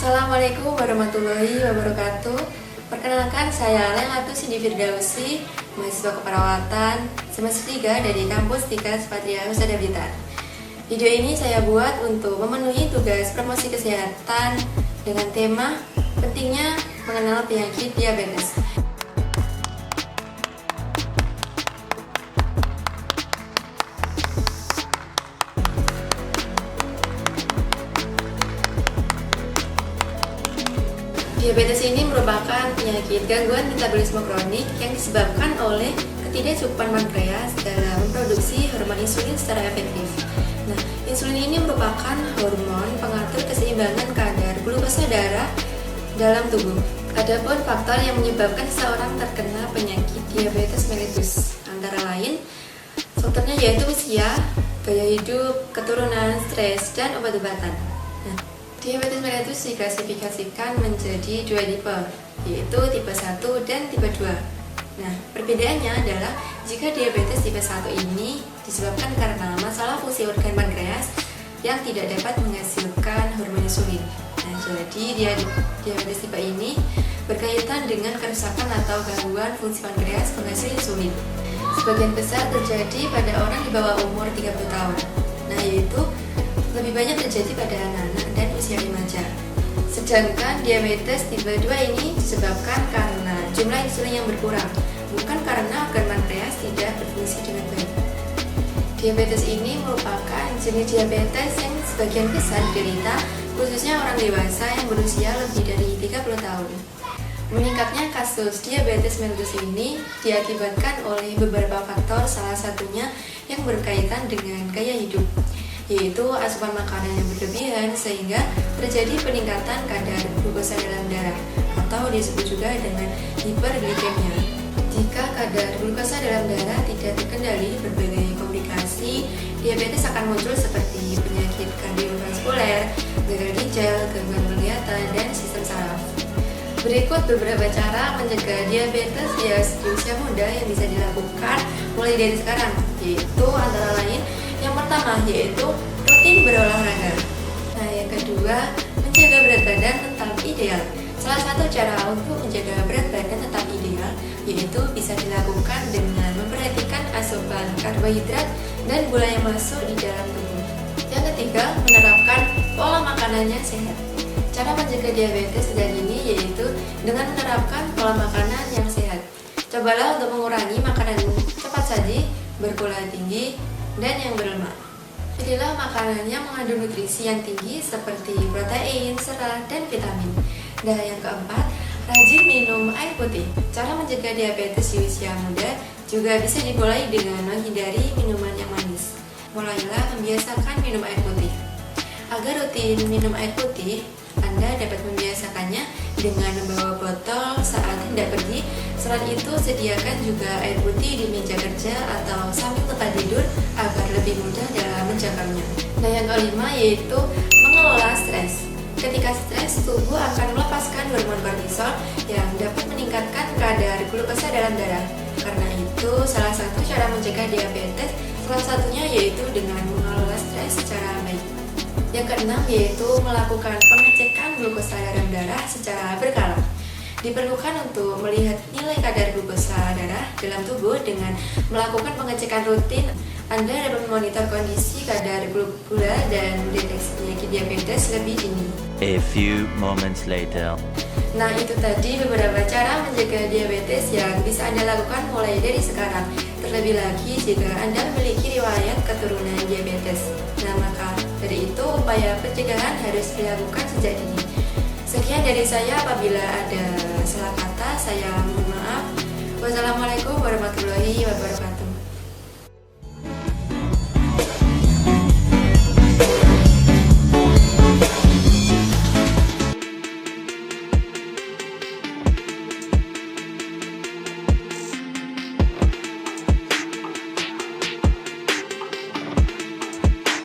Assalamualaikum warahmatullahi wabarakatuh. Perkenalkan, saya Lelatus Cindy Firdausi, mahasiswa keperawatan semester 3 dari kampus Tikas Patria Husada Blitar. Video ini saya buat untuk memenuhi tugas promosi kesehatan dengan tema pentingnya mengenal penyakit diabetes. Diabetes ini merupakan penyakit gangguan metabolisme kronik yang disebabkan oleh ketidakcukupan pankreas dalam memproduksi hormon insulin secara efektif. Nah, insulin ini merupakan hormon pengatur keseimbangan kadar glukosa darah dalam tubuh. Adapun faktor yang menyebabkan seseorang terkena penyakit diabetes mellitus antara lain faktornya yaitu usia, gaya hidup, keturunan, stres, dan obat-obatan. Diabetes mellitus diklasifikasikan menjadi dua tipe, yaitu tipe 1 dan tipe 2. Nah, perbedaannya adalah jika diabetes tipe 1 ini disebabkan karena masalah fungsi organ pankreas yang tidak dapat menghasilkan hormon insulin. Nah, jadi diabetes tipe ini berkaitan dengan kerusakan atau gangguan fungsi pankreas penghasil insulin. Sebagian besar terjadi pada orang di bawah umur 30 tahun. Nah, yaitu lebih banyak terjadi pada anak-anak dan usia remaja. Sedangkan diabetes tipe 2 ini disebabkan karena jumlah insulin yang berkurang, bukan karena organ pankreas tidak berfungsi dengan baik. Diabetes ini merupakan jenis diabetes yang sebagian besar diderita khususnya orang dewasa yang berusia lebih dari 30 tahun. Meningkatnya kasus diabetes mellitus ini diakibatkan oleh beberapa faktor, salah satunya yang berkaitan dengan gaya hidup, yaitu asupan makanan yang berlebihan sehingga terjadi peningkatan kadar glukosa dalam darah atau disebut juga dengan hiperglikemia. Jika kadar glukosa dalam darah tidak terkendali, berbagai komplikasi diabetes akan muncul seperti penyakit kardiovaskuler, gagal ginjal, gangguan penglihatan, dan sistem saraf. Berikut beberapa cara mencegah diabetes di usia muda yang bisa dilakukan mulai dari sekarang, yaitu antara lain yang pertama yaitu rutin berolahraga. Nah, yang kedua, menjaga berat badan tetap ideal. Salah satu cara untuk menjaga berat badan tetap ideal yaitu bisa dilakukan dengan memperhatikan asupan karbohidrat dan gula yang masuk di dalam tubuh. Yang ketiga, menerapkan pola makanan yang sehat. Cara mencegah diabetes sejak dini yaitu dengan menerapkan pola makanan yang sehat. Cobalah untuk mengurangi makanan cepat saji, bergula tinggi, dan yang berlemak. Pilihlah makanan yang mengandung nutrisi yang tinggi seperti protein, serat, dan vitamin. Dan yang keempat, rajin minum air putih. Cara mencegah diabetes di usia muda juga bisa dimulai dengan menghindari minuman yang manis. Mulailah membiasakan minum air putih. Agar rutin minum air putih, Anda dapat membiasakannya dengan membawa botol saat hendak pergi. Selain itu, sediakan juga air putih di meja kerja atau sambil tempat tidur agar lebih mudah dalam menjaganya. Nah, yang kelima yaitu mengelola stres. Ketika stres, tubuh akan melepaskan hormon kortisol yang dapat meningkatkan kadar glukosa dalam darah. Karena itu, salah satu cara mencegah diabetes, salah satunya yaitu dengan mengelola stres secara baik. Yang keenam yaitu melakukan pengecekan glukosa dalam darah secara berkala. Diperlukan untuk melihat nilai kadar glukosa darah dalam tubuh dengan melakukan pengecekan rutin. Anda dapat memonitor kondisi kadar gula dan mendeteksi penyakit diabetes lebih dini. A few moments later. Nah, itu tadi beberapa cara mencegah diabetes yang bisa Anda lakukan mulai dari sekarang. Terlebih lagi jika Anda memiliki riwayat keturunan diabetes. Nah, maka dari itu upaya pencegahan harus dilakukan sejak dini. Sekian dari saya, apabila ada salah kata saya mohon maaf. Wassalamualaikum warahmatullahi wabarakatuh.